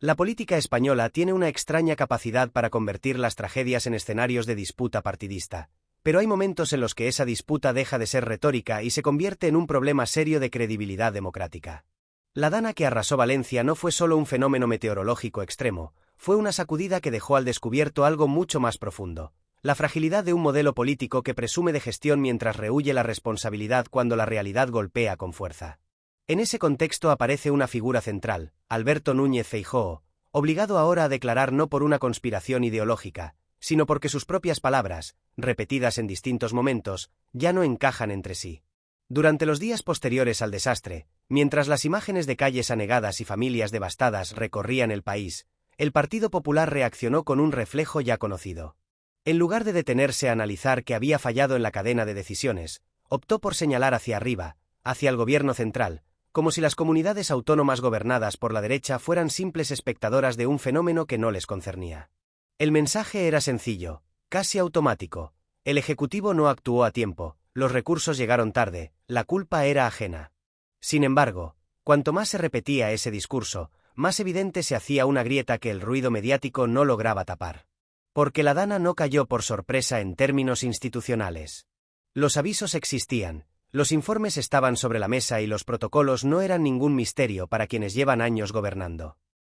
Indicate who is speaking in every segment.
Speaker 1: La política española tiene una extraña capacidad para convertir las tragedias en escenarios de disputa partidista, pero hay momentos en los que esa disputa deja de ser retórica y se convierte en un problema serio de credibilidad democrática. La dana que arrasó Valencia no fue solo un fenómeno meteorológico extremo, fue una sacudida que dejó al descubierto algo mucho más profundo: la fragilidad de un modelo político que presume de gestión mientras rehúye la responsabilidad cuando la realidad golpea con fuerza. En ese contexto aparece una figura central, Alberto Núñez Feijóo, obligado ahora a declarar no por una conspiración ideológica, sino porque sus propias palabras, repetidas en distintos momentos, ya no encajan entre sí. Durante los días posteriores al desastre, mientras las imágenes de calles anegadas y familias devastadas recorrían el país, el Partido Popular reaccionó con un reflejo ya conocido. En lugar de detenerse a analizar qué había fallado en la cadena de decisiones, optó por señalar hacia arriba, hacia el gobierno central, como si las comunidades autónomas gobernadas por la derecha fueran simples espectadoras de un fenómeno que no les concernía. El mensaje era sencillo, casi automático: el Ejecutivo no actuó a tiempo, los recursos llegaron tarde, la culpa era ajena. Sin embargo, cuanto más se repetía ese discurso, más evidente se hacía una grieta que el ruido mediático no lograba tapar. Porque la dana no cayó por sorpresa en términos institucionales. Los avisos existían, los informes estaban sobre la mesa y los protocolos no eran ningún misterio para quienes llevan años gobernando.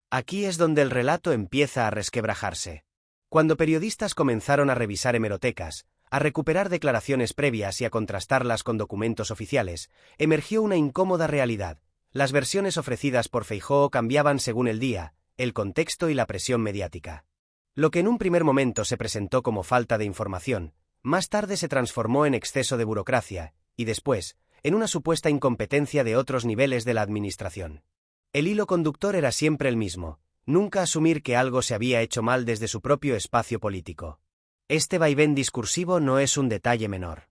Speaker 1: Aquí es donde el relato empieza a resquebrajarse. Cuando periodistas comenzaron a revisar hemerotecas, a recuperar declaraciones previas y a contrastarlas con documentos oficiales, emergió una incómoda realidad: las versiones ofrecidas por Feijóo cambiaban según el día, el contexto y la presión mediática. Lo que en un primer momento se presentó como falta de información, más tarde se transformó en exceso de burocracia, y después, en una supuesta incompetencia de otros niveles de la administración. El hilo conductor era siempre el mismo: nunca asumir que algo se había hecho mal desde su propio espacio político. Este vaivén discursivo no es un detalle menor.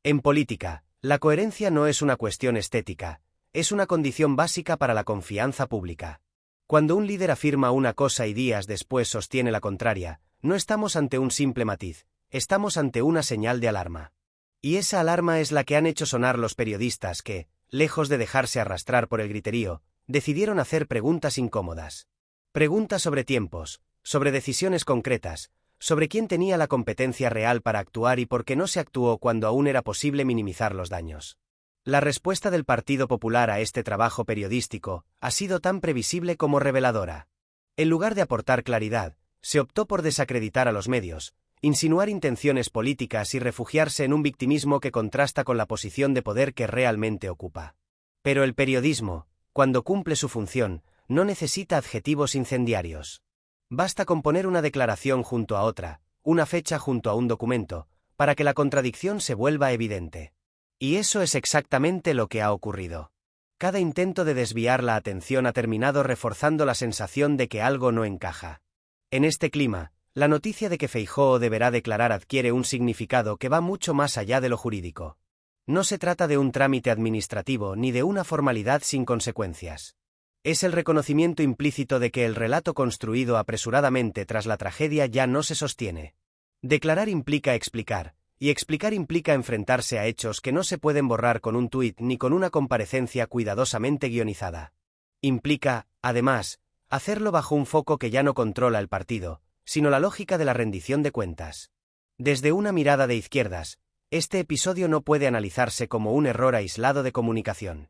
Speaker 1: En política, la coherencia no es una cuestión estética, es una condición básica para la confianza pública. Cuando un líder afirma una cosa y días después sostiene la contraria, no estamos ante un simple matiz, estamos ante una señal de alarma. Y esa alarma es la que han hecho sonar los periodistas que, lejos de dejarse arrastrar por el griterío, decidieron hacer preguntas incómodas. Preguntas sobre tiempos, sobre decisiones concretas, sobre quién tenía la competencia real para actuar y por qué no se actuó cuando aún era posible minimizar los daños. La respuesta del Partido Popular a este trabajo periodístico ha sido tan previsible como reveladora. En lugar de aportar claridad, se optó por desacreditar a los medios, insinuar intenciones políticas y refugiarse en un victimismo que contrasta con la posición de poder que realmente ocupa. Pero el periodismo, cuando cumple su función, no necesita adjetivos incendiarios. Basta con poner una declaración junto a otra, una fecha junto a un documento, para que la contradicción se vuelva evidente. Y eso es exactamente lo que ha ocurrido. Cada intento de desviar la atención ha terminado reforzando la sensación de que algo no encaja. En este clima, la noticia de que Feijóo deberá declarar adquiere un significado que va mucho más allá de lo jurídico. No se trata de un trámite administrativo ni de una formalidad sin consecuencias. Es el reconocimiento implícito de que el relato construido apresuradamente tras la tragedia ya no se sostiene. Declarar implica explicar, y explicar implica enfrentarse a hechos que no se pueden borrar con un tuit ni con una comparecencia cuidadosamente guionizada. Implica, además, hacerlo bajo un foco que ya no controla el partido, sino la lógica de la rendición de cuentas. Desde una mirada de izquierdas, este episodio no puede analizarse como un error aislado de comunicación.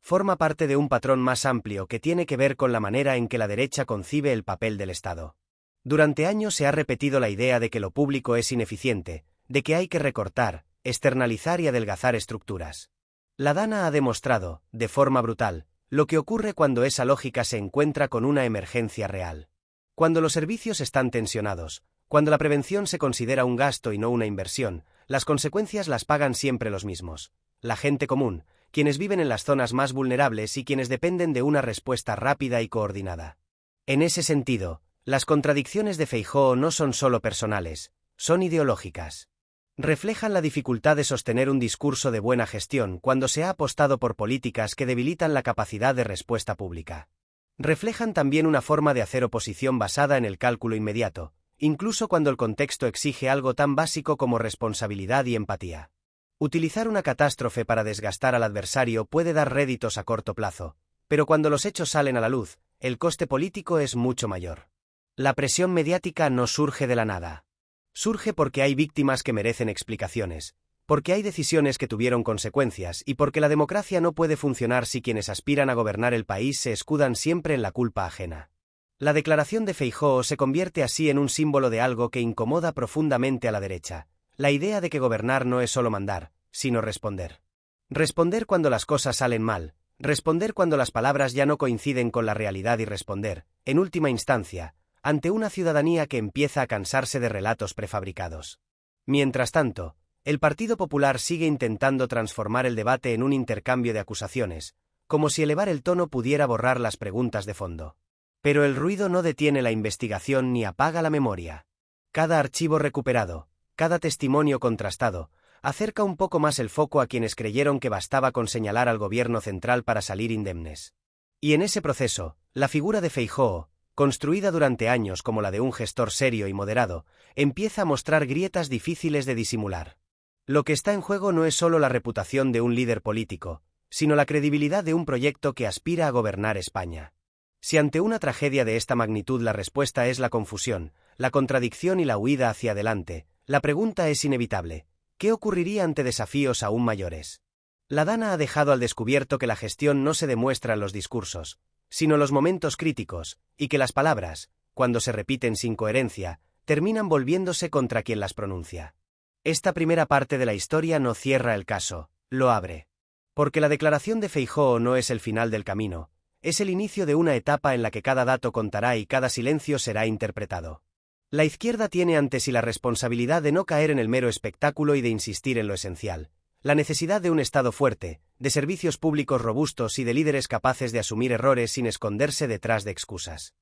Speaker 1: Forma parte de un patrón más amplio que tiene que ver con la manera en que la derecha concibe el papel del Estado. Durante años se ha repetido la idea de que lo público es ineficiente, de que hay que recortar, externalizar y adelgazar estructuras. La dana ha demostrado, de forma brutal, lo que ocurre cuando esa lógica se encuentra con una emergencia real. Cuando los servicios están tensionados, cuando la prevención se considera un gasto y no una inversión, las consecuencias las pagan siempre los mismos: la gente común, quienes viven en las zonas más vulnerables y quienes dependen de una respuesta rápida y coordinada. En ese sentido, las contradicciones de Feijóo no son solo personales, son ideológicas. Reflejan la dificultad de sostener un discurso de buena gestión cuando se ha apostado por políticas que debilitan la capacidad de respuesta pública. Reflejan también una forma de hacer oposición basada en el cálculo inmediato, incluso cuando el contexto exige algo tan básico como responsabilidad y empatía. Utilizar una catástrofe para desgastar al adversario puede dar réditos a corto plazo, pero cuando los hechos salen a la luz, el coste político es mucho mayor. La presión mediática no surge de la nada. Surge porque hay víctimas que merecen explicaciones, porque hay decisiones que tuvieron consecuencias y porque la democracia no puede funcionar si quienes aspiran a gobernar el país se escudan siempre en la culpa ajena. La declaración de Feijóo se convierte así en un símbolo de algo que incomoda profundamente a la derecha, la idea de que gobernar no es solo mandar, sino responder. Responder cuando las cosas salen mal, responder cuando las palabras ya no coinciden con la realidad y responder, en última instancia, ante una ciudadanía que empieza a cansarse de relatos prefabricados. Mientras tanto, el Partido Popular sigue intentando transformar el debate en un intercambio de acusaciones, como si elevar el tono pudiera borrar las preguntas de fondo. Pero el ruido no detiene la investigación ni apaga la memoria. Cada archivo recuperado, cada testimonio contrastado, acerca un poco más el foco a quienes creyeron que bastaba con señalar al gobierno central para salir indemnes. Y en ese proceso, la figura de Feijóo, construida durante años como la de un gestor serio y moderado, empieza a mostrar grietas difíciles de disimular. Lo que está en juego no es solo la reputación de un líder político, sino la credibilidad de un proyecto que aspira a gobernar España. Si ante una tragedia de esta magnitud la respuesta es la confusión, la contradicción y la huida hacia adelante, la pregunta es inevitable: ¿qué ocurriría ante desafíos aún mayores? La Dana ha dejado al descubierto que la gestión no se demuestra en los discursos, sino en los momentos críticos, y que las palabras, cuando se repiten sin coherencia, terminan volviéndose contra quien las pronuncia. Esta primera parte de la historia no cierra el caso, lo abre. Porque la declaración de Feijóo no es el final del camino, es el inicio de una etapa en la que cada dato contará y cada silencio será interpretado. La izquierda tiene ante sí la responsabilidad de no caer en el mero espectáculo y de insistir en lo esencial: la necesidad de un Estado fuerte, de servicios públicos robustos y de líderes capaces de asumir errores sin esconderse detrás de excusas.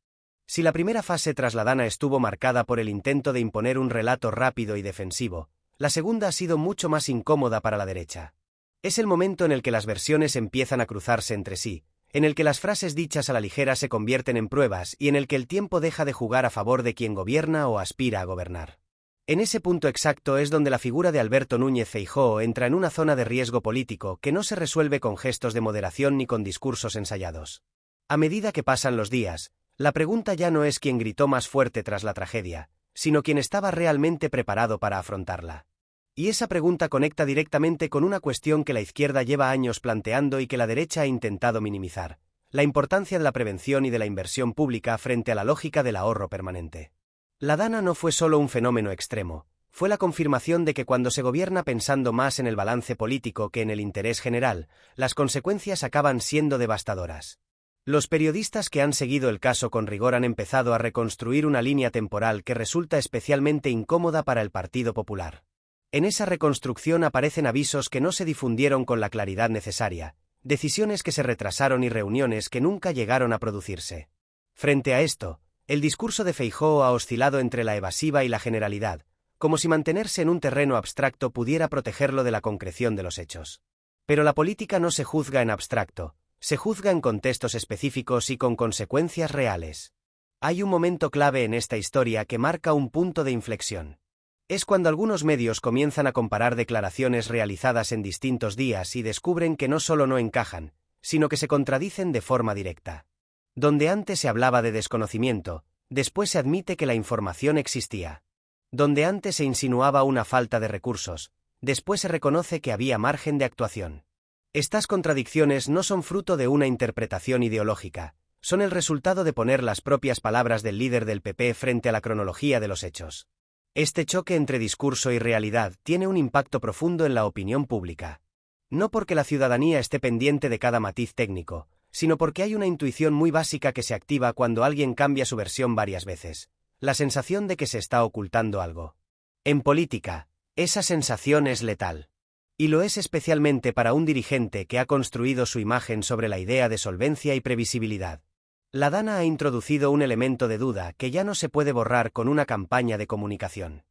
Speaker 1: Si la primera fase tras la Dana estuvo marcada por el intento de imponer un relato rápido y defensivo, la segunda ha sido mucho más incómoda para la derecha. Es el momento en el que las versiones empiezan a cruzarse entre sí, en el que las frases dichas a la ligera se convierten en pruebas y en el que el tiempo deja de jugar a favor de quien gobierna o aspira a gobernar. En ese punto exacto es donde la figura de Alberto Núñez Feijóo entra en una zona de riesgo político que no se resuelve con gestos de moderación ni con discursos ensayados. A medida que pasan los días, la pregunta ya no es quién gritó más fuerte tras la tragedia, sino quién estaba realmente preparado para afrontarla. Y esa pregunta conecta directamente con una cuestión que la izquierda lleva años planteando y que la derecha ha intentado minimizar: la importancia de la prevención y de la inversión pública frente a la lógica del ahorro permanente. La Dana no fue solo un fenómeno extremo, fue la confirmación de que cuando se gobierna pensando más en el balance político que en el interés general, las consecuencias acaban siendo devastadoras. Los periodistas que han seguido el caso con rigor han empezado a reconstruir una línea temporal que resulta especialmente incómoda para el Partido Popular. En esa reconstrucción aparecen avisos que no se difundieron con la claridad necesaria, decisiones que se retrasaron y reuniones que nunca llegaron a producirse. Frente a esto, el discurso de Feijóo ha oscilado entre la evasiva y la generalidad, como si mantenerse en un terreno abstracto pudiera protegerlo de la concreción de los hechos. Pero la política no se juzga en abstracto, se juzga en contextos específicos y con consecuencias reales. Hay un momento clave en esta historia que marca un punto de inflexión. Es cuando algunos medios comienzan a comparar declaraciones realizadas en distintos días y descubren que no solo no encajan, sino que se contradicen de forma directa. Donde antes se hablaba de desconocimiento, después se admite que la información existía. Donde antes se insinuaba una falta de recursos, después se reconoce que había margen de actuación. Estas contradicciones no son fruto de una interpretación ideológica, son el resultado de poner las propias palabras del líder del PP frente a la cronología de los hechos. Este choque entre discurso y realidad tiene un impacto profundo en la opinión pública. No porque la ciudadanía esté pendiente de cada matiz técnico, sino porque hay una intuición muy básica que se activa cuando alguien cambia su versión varias veces: la sensación de que se está ocultando algo. En política, esa sensación es letal. Y lo es especialmente para un dirigente que ha construido su imagen sobre la idea de solvencia y previsibilidad. La Dana ha introducido un elemento de duda que ya no se puede borrar con una campaña de comunicación.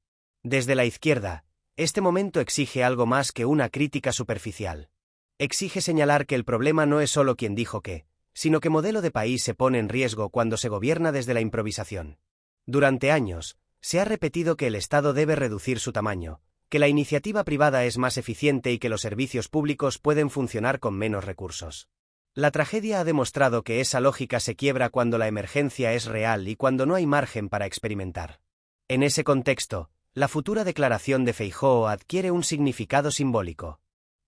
Speaker 1: Desde la izquierda, este momento exige algo más que una crítica superficial. Exige señalar que el problema no es solo quien dijo qué, sino que modelo de país se pone en riesgo cuando se gobierna desde la improvisación. Durante años, se ha repetido que el Estado debe reducir su tamaño, que la iniciativa privada es más eficiente y que los servicios públicos pueden funcionar con menos recursos. La tragedia ha demostrado que esa lógica se quiebra cuando la emergencia es real y cuando no hay margen para experimentar. En ese contexto, la futura declaración de Feijóo adquiere un significado simbólico.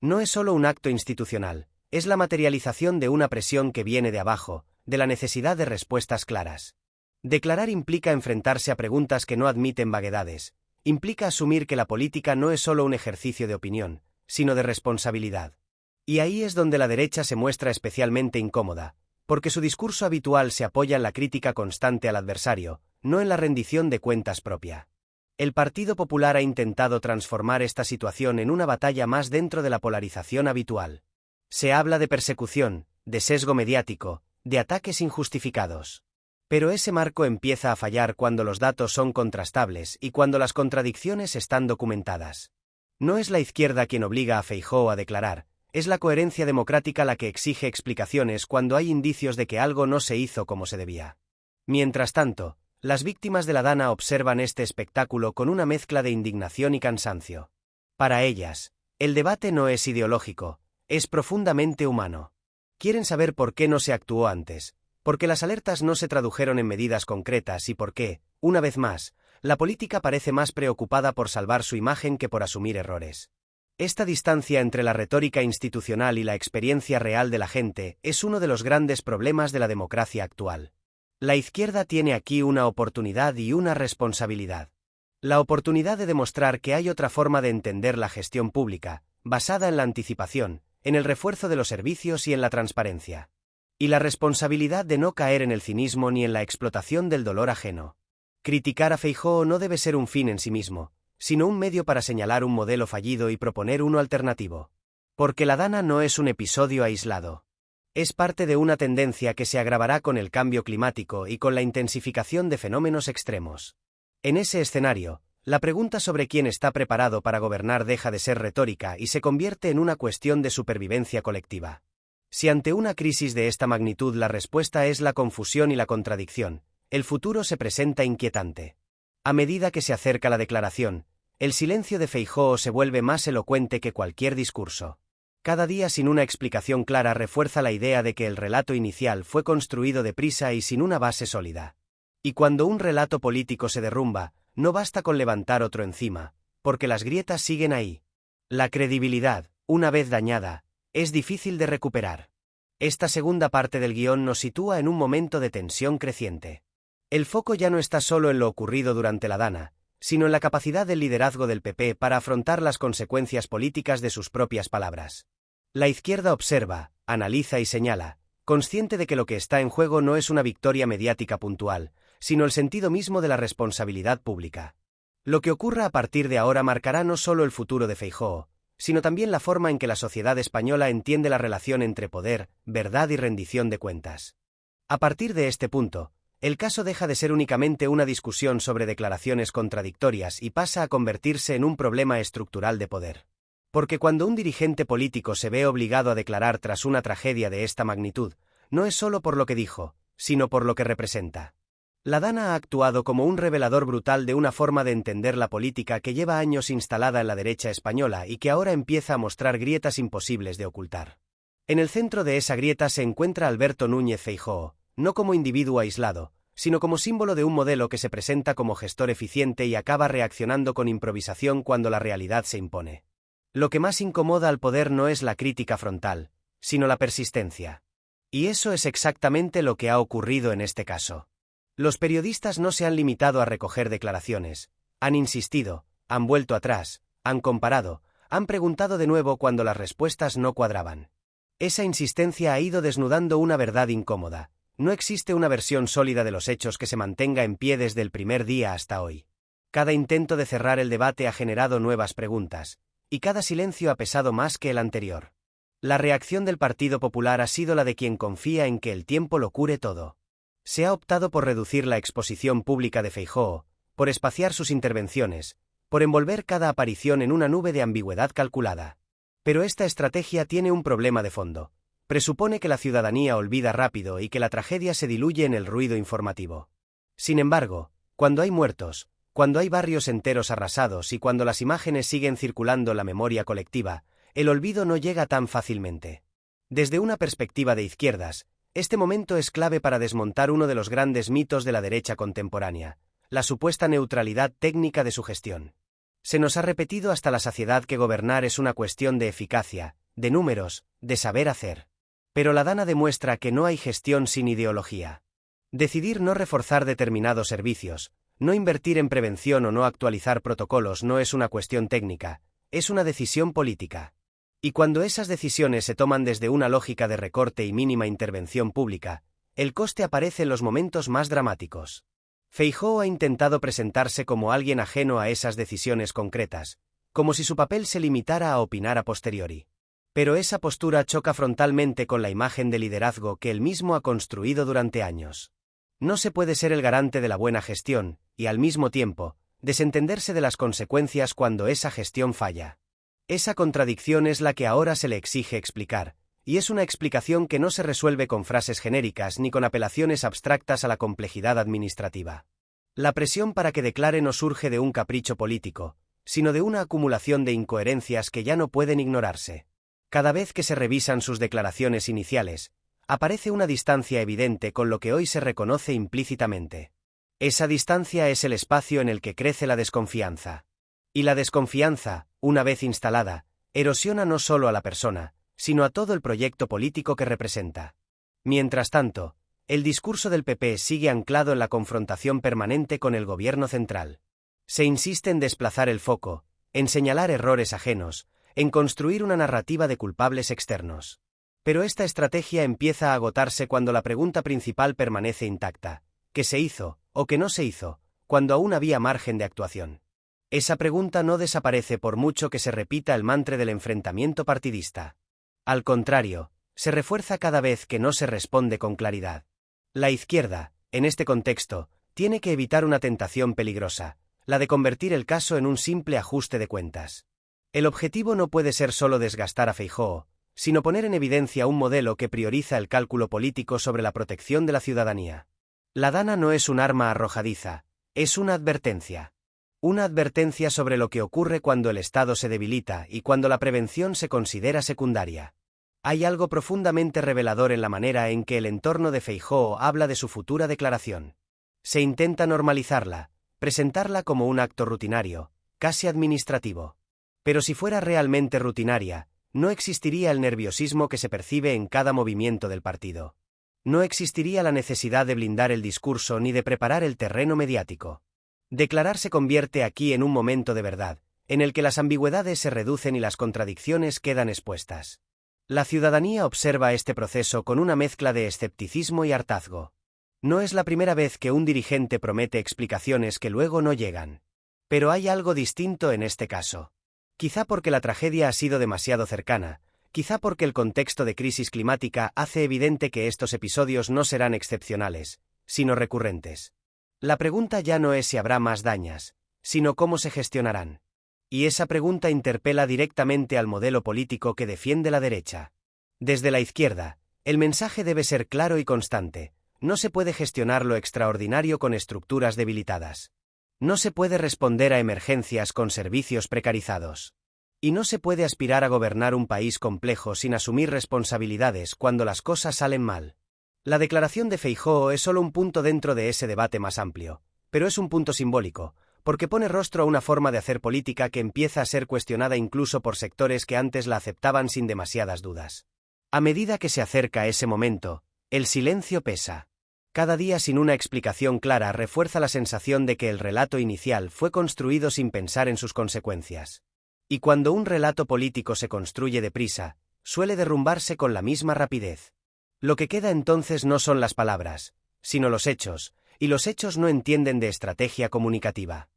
Speaker 1: No es solo un acto institucional, es la materialización de una presión que viene de abajo, de la necesidad de respuestas claras. Declarar implica enfrentarse a preguntas que no admiten vaguedades, implica asumir que la política no es solo un ejercicio de opinión, sino de responsabilidad. Y ahí es donde la derecha se muestra especialmente incómoda, porque su discurso habitual se apoya en la crítica constante al adversario, no en la rendición de cuentas propia. El Partido Popular ha intentado transformar esta situación en una batalla más dentro de la polarización habitual. Se habla de persecución, de sesgo mediático, de ataques injustificados. Pero ese marco empieza a fallar cuando los datos son contrastables y cuando las contradicciones están documentadas. No es la izquierda quien obliga a Feijóo a declarar, es la coherencia democrática la que exige explicaciones cuando hay indicios de que algo no se hizo como se debía. Mientras tanto, las víctimas de la Dana observan este espectáculo con una mezcla de indignación y cansancio. Para ellas, el debate no es ideológico, es profundamente humano. Quieren saber por qué no se actuó antes, porque las alertas no se tradujeron en medidas concretas y por qué, una vez más, la política parece más preocupada por salvar su imagen que por asumir errores. Esta distancia entre la retórica institucional y la experiencia real de la gente es uno de los grandes problemas de la democracia actual. La izquierda tiene aquí una oportunidad y una responsabilidad. La oportunidad de demostrar que hay otra forma de entender la gestión pública, basada en la anticipación, en el refuerzo de los servicios y en la transparencia. Y la responsabilidad de no caer en el cinismo ni en la explotación del dolor ajeno. Criticar a Feijóo no debe ser un fin en sí mismo, sino un medio para señalar un modelo fallido y proponer uno alternativo. Porque la Dana no es un episodio aislado. Es parte de una tendencia que se agravará con el cambio climático y con la intensificación de fenómenos extremos. En ese escenario, la pregunta sobre quién está preparado para gobernar deja de ser retórica y se convierte en una cuestión de supervivencia colectiva. Si ante una crisis de esta magnitud la respuesta es la confusión y la contradicción, el futuro se presenta inquietante. A medida que se acerca la declaración, el silencio de Feijóo se vuelve más elocuente que cualquier discurso. Cada día sin una explicación clara refuerza la idea de que el relato inicial fue construido deprisa y sin una base sólida. Y cuando un relato político se derrumba, no basta con levantar otro encima, porque las grietas siguen ahí. La credibilidad, una vez dañada, es difícil de recuperar. Esta segunda parte del guión nos sitúa en un momento de tensión creciente. El foco ya no está solo en lo ocurrido durante la Dana, sino en la capacidad del liderazgo del PP para afrontar las consecuencias políticas de sus propias palabras. La izquierda observa, analiza y señala, consciente de que lo que está en juego no es una victoria mediática puntual, sino el sentido mismo de la responsabilidad pública. Lo que ocurra a partir de ahora marcará no solo el futuro de Feijóo, sino también la forma en que la sociedad española entiende la relación entre poder, verdad y rendición de cuentas. A partir de este punto, el caso deja de ser únicamente una discusión sobre declaraciones contradictorias y pasa a convertirse en un problema estructural de poder. Porque cuando un dirigente político se ve obligado a declarar tras una tragedia de esta magnitud, no es solo por lo que dijo, sino por lo que representa. La Dana ha actuado como un revelador brutal de una forma de entender la política que lleva años instalada en la derecha española y que ahora empieza a mostrar grietas imposibles de ocultar. En el centro de esa grieta se encuentra Alberto Núñez Feijóo, no como individuo aislado, sino como símbolo de un modelo que se presenta como gestor eficiente y acaba reaccionando con improvisación cuando la realidad se impone. Lo que más incomoda al poder no es la crítica frontal, sino la persistencia. Y eso es exactamente lo que ha ocurrido en este caso. Los periodistas no se han limitado a recoger declaraciones, han insistido, han vuelto atrás, han comparado, han preguntado de nuevo cuando las respuestas no cuadraban. Esa insistencia ha ido desnudando una verdad incómoda. No existe una versión sólida de los hechos que se mantenga en pie desde el primer día hasta hoy. Cada intento de cerrar el debate ha generado nuevas preguntas, y cada silencio ha pesado más que el anterior. La reacción del Partido Popular ha sido la de quien confía en que el tiempo lo cure todo. Se ha optado por reducir la exposición pública de Feijóo, por espaciar sus intervenciones, por envolver cada aparición en una nube de ambigüedad calculada. Pero esta estrategia tiene un problema de fondo. Presupone que la ciudadanía olvida rápido y que la tragedia se diluye en el ruido informativo. Sin embargo, cuando hay muertos, cuando hay barrios enteros arrasados y cuando las imágenes siguen circulando en la memoria colectiva, el olvido no llega tan fácilmente. Desde una perspectiva de izquierdas, este momento es clave para desmontar uno de los grandes mitos de la derecha contemporánea, la supuesta neutralidad técnica de su gestión. Se nos ha repetido hasta la saciedad que gobernar es una cuestión de eficacia, de números, de saber hacer. Pero la Dana demuestra que no hay gestión sin ideología. Decidir no reforzar determinados servicios, no invertir en prevención o no actualizar protocolos no es una cuestión técnica, es una decisión política. Y cuando esas decisiones se toman desde una lógica de recorte y mínima intervención pública, el coste aparece en los momentos más dramáticos. Feijóo ha intentado presentarse como alguien ajeno a esas decisiones concretas, como si su papel se limitara a opinar a posteriori. Pero esa postura choca frontalmente con la imagen de liderazgo que él mismo ha construido durante años. No se puede ser el garante de la buena gestión, y al mismo tiempo, desentenderse de las consecuencias cuando esa gestión falla. Esa contradicción es la que ahora se le exige explicar, y es una explicación que no se resuelve con frases genéricas ni con apelaciones abstractas a la complejidad administrativa. La presión para que declare no surge de un capricho político, sino de una acumulación de incoherencias que ya no pueden ignorarse. Cada vez que se revisan sus declaraciones iniciales, aparece una distancia evidente con lo que hoy se reconoce implícitamente. Esa distancia es el espacio en el que crece la desconfianza. Y la desconfianza, una vez instalada, erosiona no solo a la persona, sino a todo el proyecto político que representa. Mientras tanto, el discurso del PP sigue anclado en la confrontación permanente con el gobierno central. Se insiste en desplazar el foco, en señalar errores ajenos, en construir una narrativa de culpables externos. Pero esta estrategia empieza a agotarse cuando la pregunta principal permanece intacta: ¿qué se hizo, o qué no se hizo, cuando aún había margen de actuación? Esa pregunta no desaparece por mucho que se repita el mantra del enfrentamiento partidista. Al contrario, se refuerza cada vez que no se responde con claridad. La izquierda, en este contexto, tiene que evitar una tentación peligrosa, la de convertir el caso en un simple ajuste de cuentas. El objetivo no puede ser solo desgastar a Feijóo, sino poner en evidencia un modelo que prioriza el cálculo político sobre la protección de la ciudadanía. La Dana no es un arma arrojadiza, es una advertencia. Una advertencia sobre lo que ocurre cuando el Estado se debilita y cuando la prevención se considera secundaria. Hay algo profundamente revelador en la manera en que el entorno de Feijóo habla de su futura declaración. Se intenta normalizarla, presentarla como un acto rutinario, casi administrativo. Pero si fuera realmente rutinaria, no existiría el nerviosismo que se percibe en cada movimiento del partido. No existiría la necesidad de blindar el discurso ni de preparar el terreno mediático. Declarar se convierte aquí en un momento de verdad, en el que las ambigüedades se reducen y las contradicciones quedan expuestas. La ciudadanía observa este proceso con una mezcla de escepticismo y hartazgo. No es la primera vez que un dirigente promete explicaciones que luego no llegan. Pero hay algo distinto en este caso. Quizá porque la tragedia ha sido demasiado cercana, quizá porque el contexto de crisis climática hace evidente que estos episodios no serán excepcionales, sino recurrentes. La pregunta ya no es si habrá más dañas, sino cómo se gestionarán. Y esa pregunta interpela directamente al modelo político que defiende la derecha. Desde la izquierda, el mensaje debe ser claro y constante: no se puede gestionar lo extraordinario con estructuras debilitadas. No se puede responder a emergencias con servicios precarizados. Y no se puede aspirar a gobernar un país complejo sin asumir responsabilidades cuando las cosas salen mal. La declaración de Feijóo es solo un punto dentro de ese debate más amplio, pero es un punto simbólico, porque pone rostro a una forma de hacer política que empieza a ser cuestionada incluso por sectores que antes la aceptaban sin demasiadas dudas. A medida que se acerca ese momento, el silencio pesa. Cada día sin una explicación clara refuerza la sensación de que el relato inicial fue construido sin pensar en sus consecuencias. Y cuando un relato político se construye deprisa, suele derrumbarse con la misma rapidez. Lo que queda entonces no son las palabras, sino los hechos, y los hechos no entienden de estrategia comunicativa.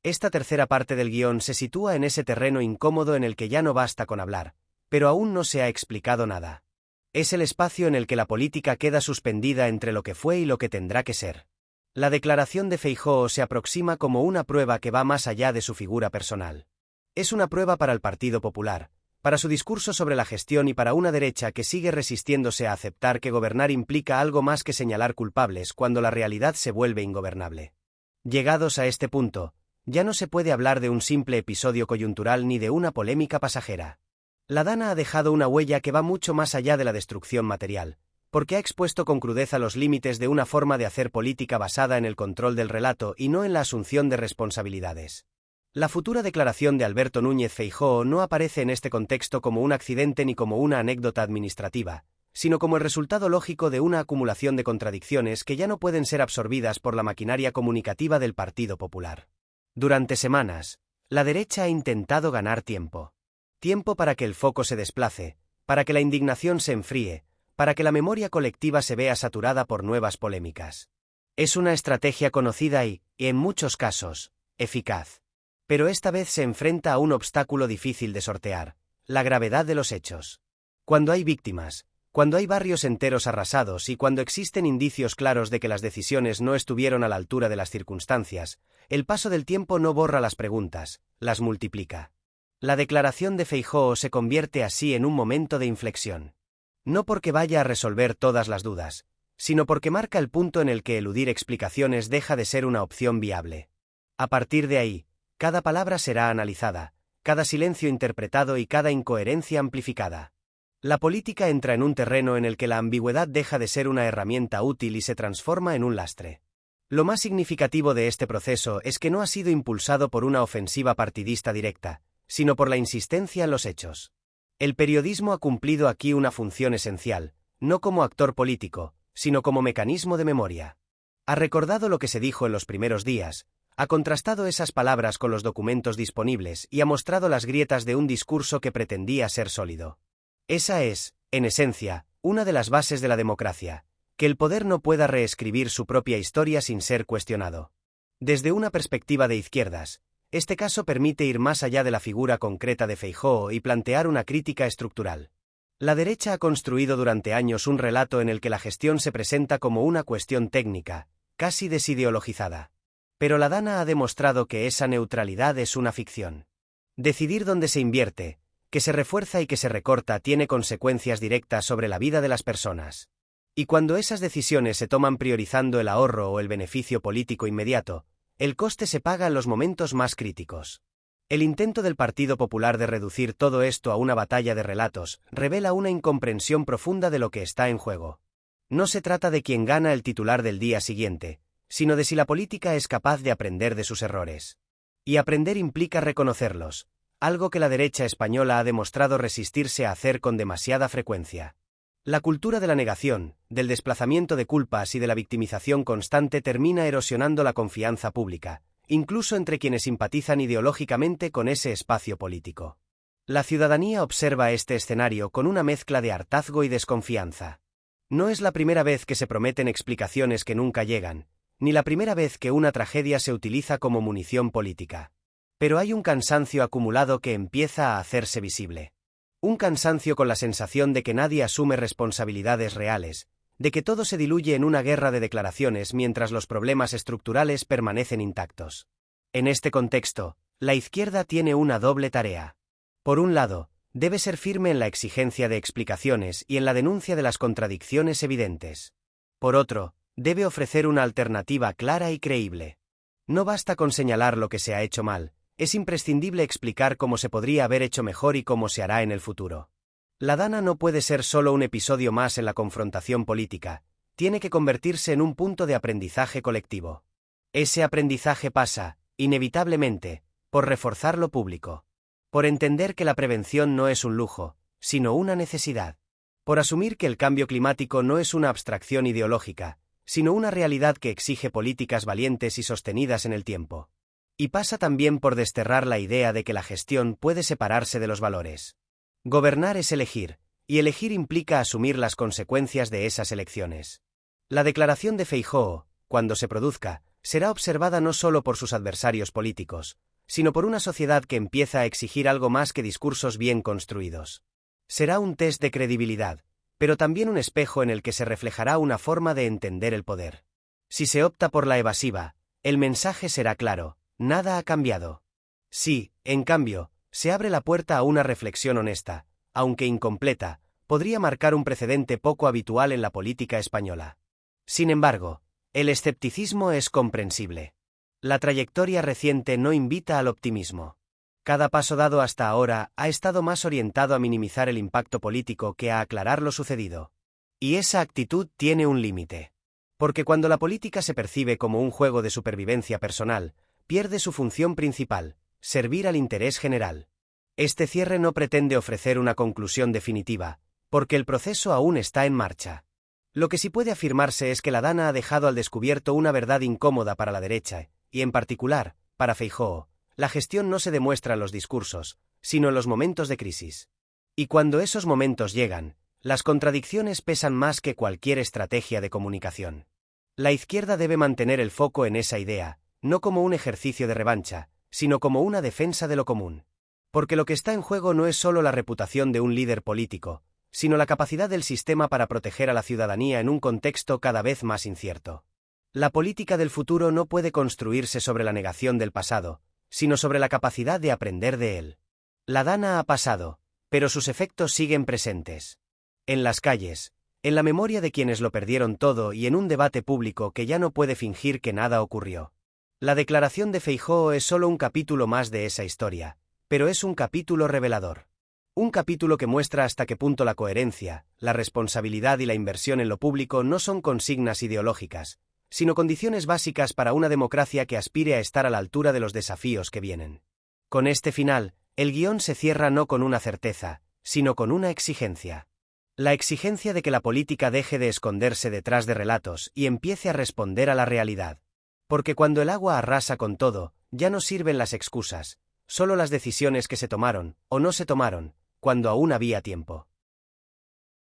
Speaker 1: Esta tercera parte del guión se sitúa en ese terreno incómodo en el que ya no basta con hablar, pero aún no se ha explicado nada. Es el espacio en el que la política queda suspendida entre lo que fue y lo que tendrá que ser. La declaración de Feijóo se aproxima como una prueba que va más allá de su figura personal. Es una prueba para el Partido Popular, para su discurso sobre la gestión y para una derecha que sigue resistiéndose a aceptar que gobernar implica algo más que señalar culpables cuando la realidad se vuelve ingobernable. Llegados a este punto, ya no se puede hablar de un simple episodio coyuntural ni de una polémica pasajera. La Dana ha dejado una huella que va mucho más allá de la destrucción material, porque ha expuesto con crudeza los límites de una forma de hacer política basada en el control del relato y no en la asunción de responsabilidades. La futura declaración de Alberto Núñez Feijóo no aparece en este contexto como un accidente ni como una anécdota administrativa, sino como el resultado lógico de una acumulación de contradicciones que ya no pueden ser absorbidas por la maquinaria comunicativa del Partido Popular. Durante semanas, la derecha ha intentado ganar tiempo. Tiempo para que el foco se desplace, para que la indignación se enfríe, para que la memoria colectiva se vea saturada por nuevas polémicas. Es una estrategia conocida y, en muchos casos, eficaz. Pero esta vez se enfrenta a un obstáculo difícil de sortear: la gravedad de los hechos. Cuando hay víctimas, cuando hay barrios enteros arrasados y cuando existen indicios claros de que las decisiones no estuvieron a la altura de las circunstancias, el paso del tiempo no borra las preguntas, las multiplica. La declaración de Feijóo se convierte así en un momento de inflexión. No porque vaya a resolver todas las dudas, sino porque marca el punto en el que eludir explicaciones deja de ser una opción viable. A partir de ahí, cada palabra será analizada, cada silencio interpretado y cada incoherencia amplificada. La política entra en un terreno en el que la ambigüedad deja de ser una herramienta útil y se transforma en un lastre. Lo más significativo de este proceso es que no ha sido impulsado por una ofensiva partidista directa, sino por la insistencia en los hechos. El periodismo ha cumplido aquí una función esencial, no como actor político, sino como mecanismo de memoria. Ha recordado lo que se dijo en los primeros días, ha contrastado esas palabras con los documentos disponibles y ha mostrado las grietas de un discurso que pretendía ser sólido. Esa es, en esencia, una de las bases de la democracia, que el poder no pueda reescribir su propia historia sin ser cuestionado. Desde una perspectiva de izquierdas, este caso permite ir más allá de la figura concreta de Feijóo y plantear una crítica estructural. La derecha ha construido durante años un relato en el que la gestión se presenta como una cuestión técnica, casi desideologizada. Pero la Dana ha demostrado que esa neutralidad es una ficción. Decidir dónde se invierte, que se refuerza y que se recorta tiene consecuencias directas sobre la vida de las personas. Y cuando esas decisiones se toman priorizando el ahorro o el beneficio político inmediato, el coste se paga en los momentos más críticos. El intento del Partido Popular de reducir todo esto a una batalla de relatos revela una incomprensión profunda de lo que está en juego. No se trata de quién gana el titular del día siguiente, sino de si la política es capaz de aprender de sus errores. Y aprender implica reconocerlos, algo que la derecha española ha demostrado resistirse a hacer con demasiada frecuencia. La cultura de la negación, del desplazamiento de culpas y de la victimización constante termina erosionando la confianza pública, incluso entre quienes simpatizan ideológicamente con ese espacio político. La ciudadanía observa este escenario con una mezcla de hartazgo y desconfianza. No es la primera vez que se prometen explicaciones que nunca llegan, ni la primera vez que una tragedia se utiliza como munición política. Pero hay un cansancio acumulado que empieza a hacerse visible. Un cansancio con la sensación de que nadie asume responsabilidades reales, de que todo se diluye en una guerra de declaraciones mientras los problemas estructurales permanecen intactos. En este contexto, la izquierda tiene una doble tarea. Por un lado, debe ser firme en la exigencia de explicaciones y en la denuncia de las contradicciones evidentes. Por otro, debe ofrecer una alternativa clara y creíble. No basta con señalar lo que se ha hecho mal, es imprescindible explicar cómo se podría haber hecho mejor y cómo se hará en el futuro. La Dana no puede ser solo un episodio más en la confrontación política, tiene que convertirse en un punto de aprendizaje colectivo. Ese aprendizaje pasa, inevitablemente, por reforzar lo público. Por entender que la prevención no es un lujo, sino una necesidad. Por asumir que el cambio climático no es una abstracción ideológica, sino una realidad que exige políticas valientes y sostenidas en el tiempo. Y pasa también por desterrar la idea de que la gestión puede separarse de los valores. Gobernar es elegir, y elegir implica asumir las consecuencias de esas elecciones. La declaración de Feijóo, cuando se produzca, será observada no solo por sus adversarios políticos, sino por una sociedad que empieza a exigir algo más que discursos bien construidos. Será un test de credibilidad, pero también un espejo en el que se reflejará una forma de entender el poder. Si se opta por la evasiva, el mensaje será claro: nada ha cambiado. Si, en cambio, se abre la puerta a una reflexión honesta, aunque incompleta, podría marcar un precedente poco habitual en la política española. Sin embargo, el escepticismo es comprensible. La trayectoria reciente no invita al optimismo. Cada paso dado hasta ahora ha estado más orientado a minimizar el impacto político que a aclarar lo sucedido. Y esa actitud tiene un límite. Porque cuando la política se percibe como un juego de supervivencia personal, pierde su función principal, servir al interés general. Este cierre no pretende ofrecer una conclusión definitiva, porque el proceso aún está en marcha. Lo que sí puede afirmarse es que la Dana ha dejado al descubierto una verdad incómoda para la derecha, y en particular, para Feijóo, la gestión no se demuestra en los discursos, sino en los momentos de crisis. Y cuando esos momentos llegan, las contradicciones pesan más que cualquier estrategia de comunicación. La izquierda debe mantener el foco en esa idea, no como un ejercicio de revancha, sino como una defensa de lo común. Porque lo que está en juego no es solo la reputación de un líder político, sino la capacidad del sistema para proteger a la ciudadanía en un contexto cada vez más incierto. La política del futuro no puede construirse sobre la negación del pasado, sino sobre la capacidad de aprender de él. La Dana ha pasado, pero sus efectos siguen presentes. En las calles, en la memoria de quienes lo perdieron todo y en un debate público que ya no puede fingir que nada ocurrió. La declaración de Feijóo es solo un capítulo más de esa historia, pero es un capítulo revelador. Un capítulo que muestra hasta qué punto la coherencia, la responsabilidad y la inversión en lo público no son consignas ideológicas, sino condiciones básicas para una democracia que aspire a estar a la altura de los desafíos que vienen. Con este final, el guión se cierra no con una certeza, sino con una exigencia. La exigencia de que la política deje de esconderse detrás de relatos y empiece a responder a la realidad. Porque cuando el agua arrasa con todo, ya no sirven las excusas, solo las decisiones que se tomaron, o no se tomaron, cuando aún había tiempo.